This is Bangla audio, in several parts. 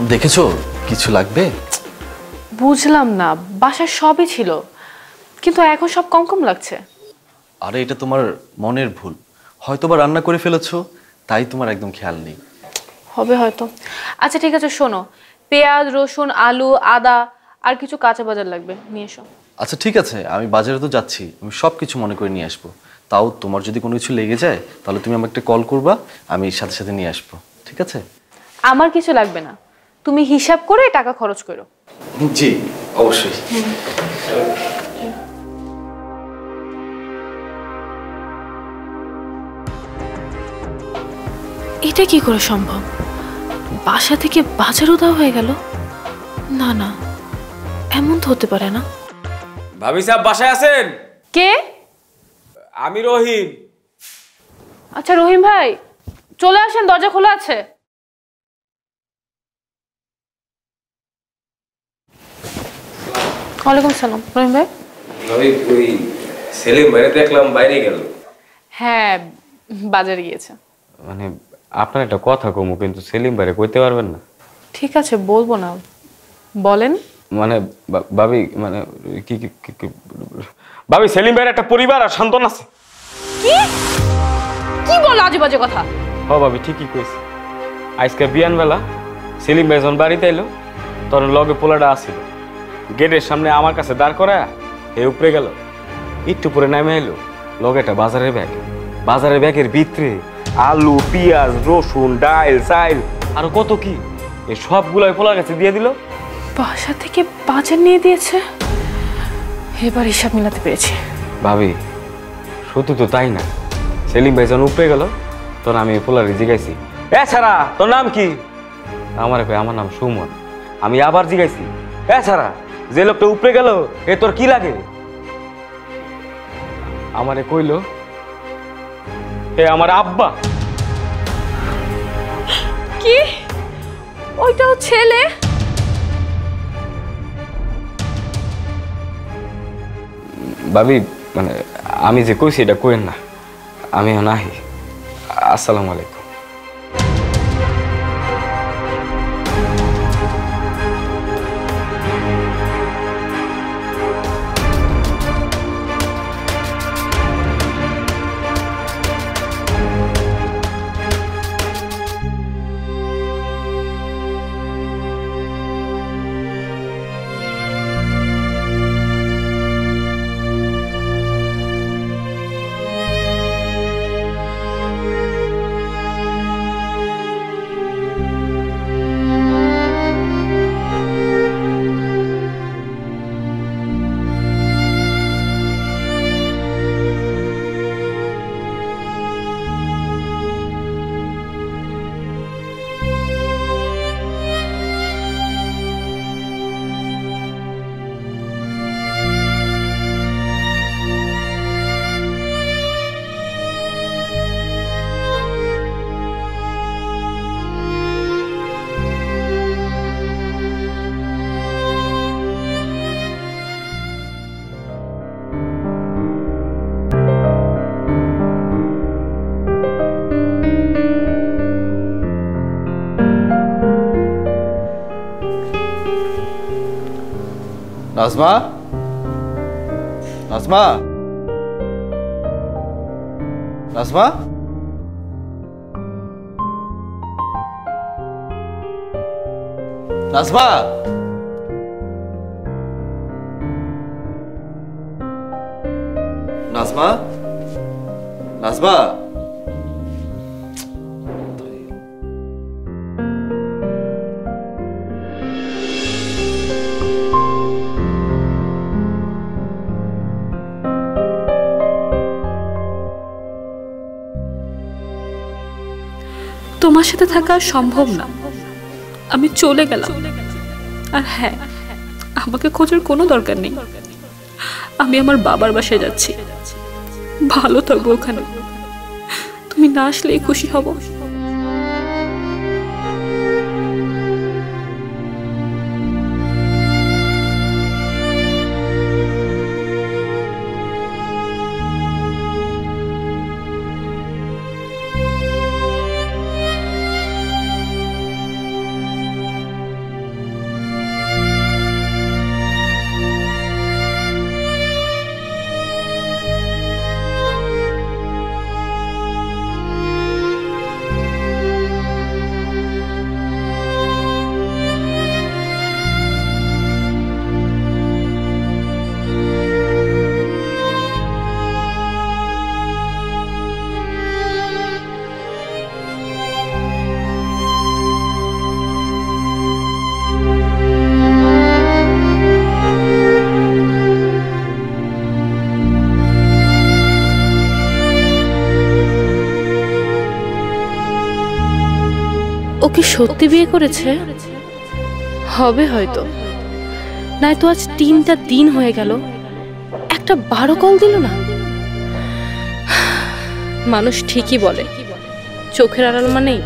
দেখেছো কিছু লাগবে? বুঝলাম না, বাসায় সবই ছিল কিন্তু এখন সব কম কম লাগছে। আরে এটা তোমার মনের ভুল, হয়তোবা রান্না করে ফেলেছো তাই তোমার একদম খেয়াল নেই। হবে হয়তো। আচ্ছা ঠিক আছে, শোনো, পেঁয়াজ, রসুন, আলু, আদা আর কিছু কাঁচা বাজার লাগবে, নিয়ে এসো। আচ্ছা ঠিক আছে, আমি বাজারে তো যাচ্ছি, আমি সব কিছু মনে করে নিয়ে আসবো। তাও তোমার যদি কোনো কিছু লেগে যায় তাহলে তুমি আমাকে একটা কল করবা, আমি সাথে সাথে নিয়ে আসবো, ঠিক আছে? আমার কিছু লাগবে না, তুমি হিসাব করে টাকা খরচ করো। জি অবশ্যই। এটা কি করে সম্ভব? বাসা থেকে বাজারও দেওয়া হয়ে গেল? না না, এমন তো হতে পারে না। ভাবি সাহেব বাসায় আছেন? কে? আমি রহিম। আচ্ছা রহিম ভাই, চলে আসেন, দরজা খোলা আছে। ওয়ালাইকুম সালাম। রহিম ভাই? ভাবি ওই সেলিম বাইরে দেখলাম, বাইরে গেল। হ্যাঁ, বাজারে গিয়েছে। মানে আপনার একটা কথা কমু, কিন্তু সেলিম বাইরে কইতে পারবেন না? ঠিক আছে, বলবো না, বলেন। মানে ভাবি মানে কি কি ভাবি, সেলিম ভাইয়ের একটা পরিবার আর সন্তান আছে। কি কি বলো আজে বাজে কথা? হ ভাবি, ঠিকই কইছে। আজকে বিয়ান বেলা সেলিম ভাই যখন বাড়িতে এলো তখন লগে পোলাটা আসছিল, গেটের সামনে আমার কাছে দাঁড় করায় এ উপরে গেল, একটু পরে নামে এলো লগে একটা বাজারের ব্যাগ। বাজারের ব্যাগের ভিতরে আলু, পেঁয়াজ, রসুন, ডাইল, চাইল আর কত কি, এই সবগুলাই পোলার কাছে দিয়ে দিল। বাসা থেকে বাজার নিয়ে দিয়েছে, এবার হিসাব মিলাতে পেরেছি। ভাবি শুধু তো তাই না, সেলিম ভাই যখন উপরে গেল তখন আমি পোলারে জিগাইছি, এ ছাড়া তোর নাম কি? আমার কই আমার নাম সুমন। আমি আবার জিগাইছি, এ ছাড়া যে লোকটা উপরে গেল এ তোর কি লাগে? আমারে কইল এ আমার আব্বা। কি? ওইটাও ছেলে? ভাবি মানে আমি যে কইছি এটা কইেন না, আমি নাহি। আসসালামু আলাইকুম। নাজমা, নাজমা, নাজমা, নাজমা, নাজমা, নাজমা। তোমার সাথে থাকা সম্ভব না, আমি চলে গেলাম। আর হ্যাঁ, আমাকে খোঁজার কোনো দরকার নেই, আমি আমার বাবার বাসায় যাচ্ছি। ভালো থাকবো ওখানে, তুমি না আসলেই খুশি হব। কি সত্যি বিয়ে করেছে? হবে হয়তো, নাই তো আজ 3টা দিন হয়ে গেল, একটা 12 কল দিল না। মানুষ ঠিকই বলে, চোখের আড়াল মানেই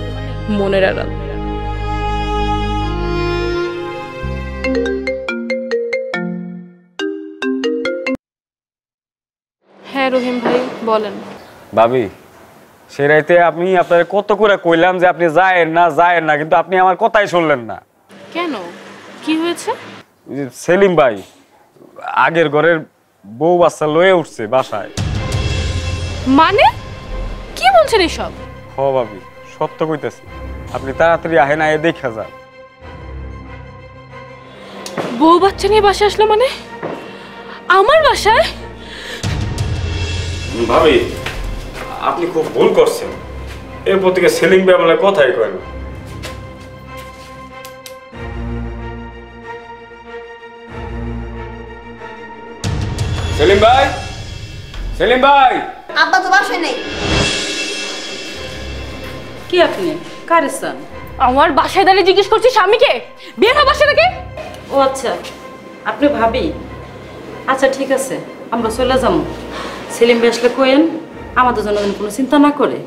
মনের আড়াল। হ্যাঁ রহিম ভাই বলেন। ভাবি, সে রাইতে আপনি আপনার কত করে কইলাম যে আপনি যায়েন না, কিন্তু আপনি আমার কথাই শুনলেন না। কেন, কি হয়েছে? সেলিম ভাই আগের ঘরের বউ বাচ্চা লয়ে উঠছে বাসায়। মানে কি বলছেন এসব? হ ভাবি, সত্য কইতেছি, আপনি তাড়াতাড়ি আহেন, আয়ে দেখা যান। বউ বাচ্চা নিয়ে বাসায় আসলো মানে? আমার বাসায়? ভাবি আপনি খুব ভুল করছেন, এরপর থেকে সেলিম ভাই আমার কথাই কয় না। সেলিম ভাই, সেলিম ভাই। আব্বা তো বাসায় নেই। কি আপনি কারে চান? আমার বাসায় দাঁড়িয়ে জিজ্ঞেস করছি স্বামীকে, বিয়ে হয় বাসা থেকে? ও আচ্ছা, আপনি ভাবি? আচ্ছা ঠিক আছে, আমরা চলে যাবো। সেলিম ভাই আসলে কোয়েন আমাদের জন্য যেন কোনো চিন্তা না করে।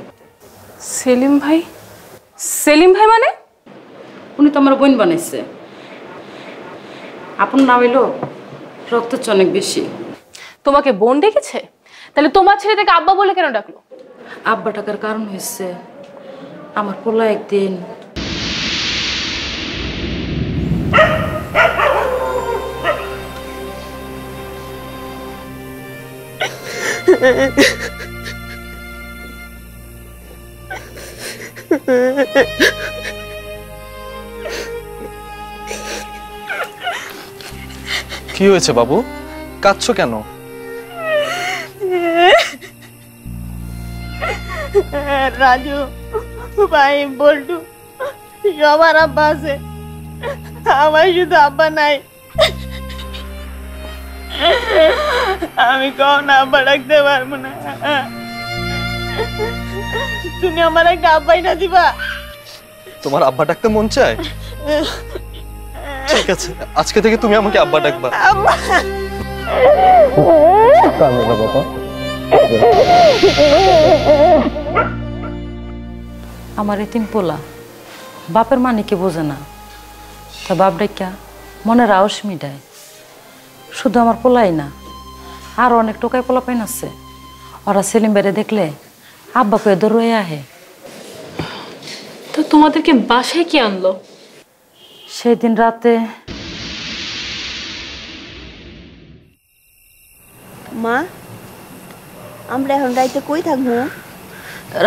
সেলিম ভাই? সেলিম ভাই মানে? উনি তো আমার বোন বানাইছে। আপনার না হইলো রক্তের চেয়ে অনেক বেশি। তোমাকে বোন ডেকেছে? তাহলে তোমার ছেলে থেকে আব্বা বলে কেন ডাকলো? আব্বা টাকার কারণ হয়েছে আমার পোলা একদিন কি হয়েছে বাবু, কাঁদছো কেন? রাজু ভাই বল্টু সবার আব্বা আছে, আমার শুধু আব্বা নাই। আমি কখন আব্বা রাখতে পারবো না। তুমি আমার একটা আব্বাই না দিবা? তোমার আব্বা ডাকতে মন চায়? ঠিক আছে, আজকে থেকে তুমি আমাকে আব্বা ডাকবা। আব্বা আমার এতিম পোলা বাপের মানে কি বোঝে না, তা বাপ ডাক্কা মনের আউস মিটায়। শুধু আমার পোলাই না, আরো অনেক টোকাই পোলা পাইন আছে, ওরা সেলিম বেড়ে দেখলে আব্বা কয়ে দৌড়ে আহে। তো তোমাদেরকে বাসায় কি আনলো? সেই দিন রাতে মা, আমরা এখন রাইতে কই থাকবো?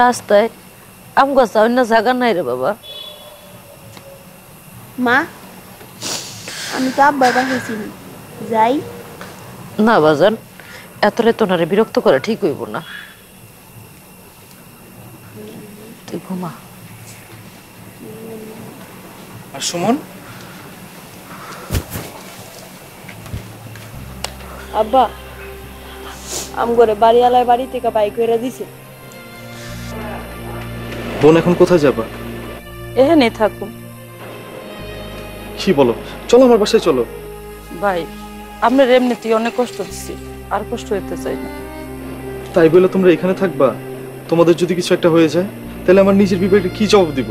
রাস্তায় আম গাছ অন্য জায়গা নাই রে বাবা। মা, আমি তো আব্বার বাসায় ছিলাম, যাই? না বাজান, এত রাতে ওনারে বিরক্ত করে ঠিক হইব না, তুই ঘুমা। আর সুমন? আব্বা আমগরে বাড়িওয়ালার বাড়ি থেকে বাইক করে দিছে। বোন এখন কোথায় যাবা? এখানে থাকুন। কি বলো, চলো আমার বাসায় চলো। ভাই আপনার এমনিতেই অনেক কষ্ট দিচ্ছি, আর কষ্ট হইতে চাই না। তাই বলে তোমরা এখানে থাকবা? তোমাদের যদি কিছু একটা হয়ে যায় তাহলে আমার নিজের বিবেকে কি জবাব দিব?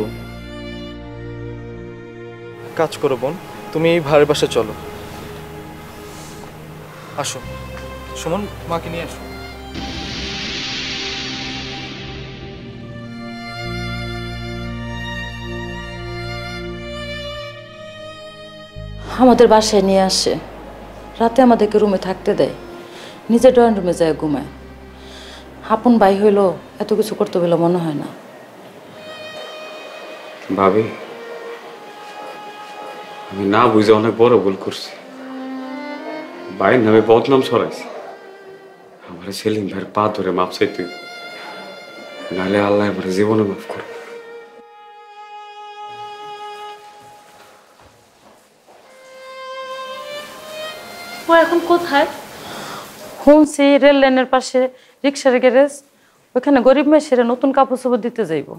কাজ করো বোন, তুমি এই ভাড়ের বাসায় চলো। আসো সুমন, মাকে নিয়ে আসো। আমাদের বাসায় নিয়ে আসে, রাতে আমাদেরকে রুমে থাকতে দেয়, নিজের ড্রয়িং রুমে যায় ঘুমায়। আপন ভাই হইলো এত কিছু করতে বলে মনে হয় না। ভাবি আমি না বুঝে অনেক বড় ভুল করছি, ভাইয়ের নামে বদনাম ছড়াইছি। আমার সেলিম ভাইয়ের পা ধরে মাপ চাইতে, নাহলে আল্লাহ আমার জীবনে মাফ করবে। ও এখন কোথায়? শুনছি রেল লাইনের পাশে রিক্সার গ্যারেজ, ওইখানে গরিব মেয়েরা নতুন কাপড় চোপড় দিতে যাইব।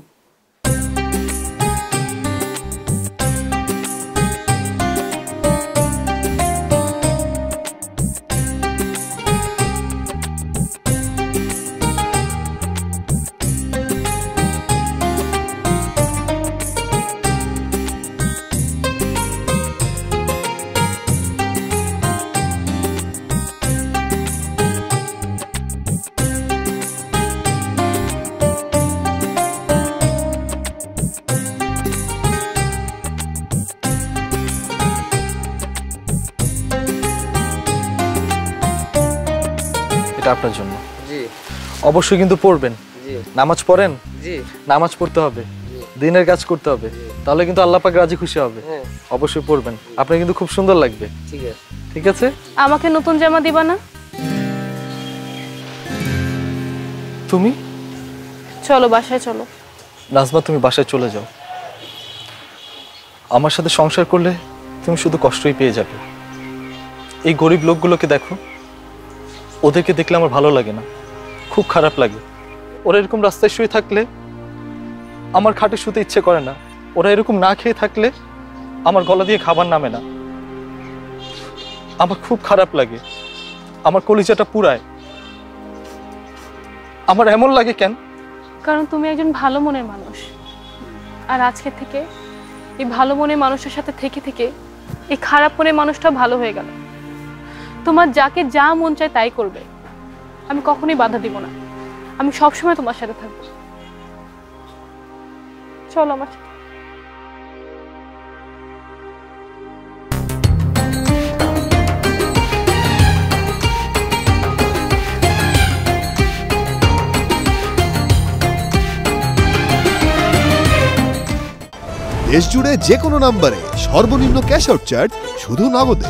এটা আপনার জন্য। অবশ্যই কিন্তু পড়বেন। নামাজ পড়েন? নামাজ পড়তে হবে, দিনের কাজ করতে হবে, তাহলে কিন্তু আল্লাহ পাক রাজি খুশি হবে। অবশ্যই পড়বেন, আপনার কিন্তু খুব সুন্দর লাগবে। ঠিক আছে? আমাকে নতুন জামা দিবা না? তুমি চলো বাসায় চলো। নাজমা, তুমি বাসায় চলে যাও। আমার সাথে সংসার করলে তুমি শুধু কষ্টই পেয়ে যাবে। এই গরিব লোকগুলোকে দেখো, ওদেরকে দেখলে আমার ভালো লাগে না, খুব খারাপ লাগে। ওরা এরকম রাস্তায় শুয়ে থাকলে আমার খাটে শুতে ইচ্ছে করে না। ওরা এরকম না খেয়ে থাকলে আমার গলা দিয়ে খাবার নামে না। আমার খুব খারাপ লাগে, আমার কলিজাটা পুরায়। আমার এমন লাগে কেন? কারণ তুমি একজন ভালো মনের মানুষ, আর আজকে থেকে এই ভালো মনের মানুষের সাথে থেকে থেকে এই খারাপ মনের মানুষটা ভালো হয়ে গেল। তোমার যাকে যা মন চায় তাই করবে, আমি কখনোই বাধা দিব না। আমি সবসময় তোমার সাথে থাকবো। চলো আমার সাথে। দেশ জুড়ে যে কোনো নম্বরে সর্বনিম্ন ক্যাশ আউট চার্জ শুধু নগদে।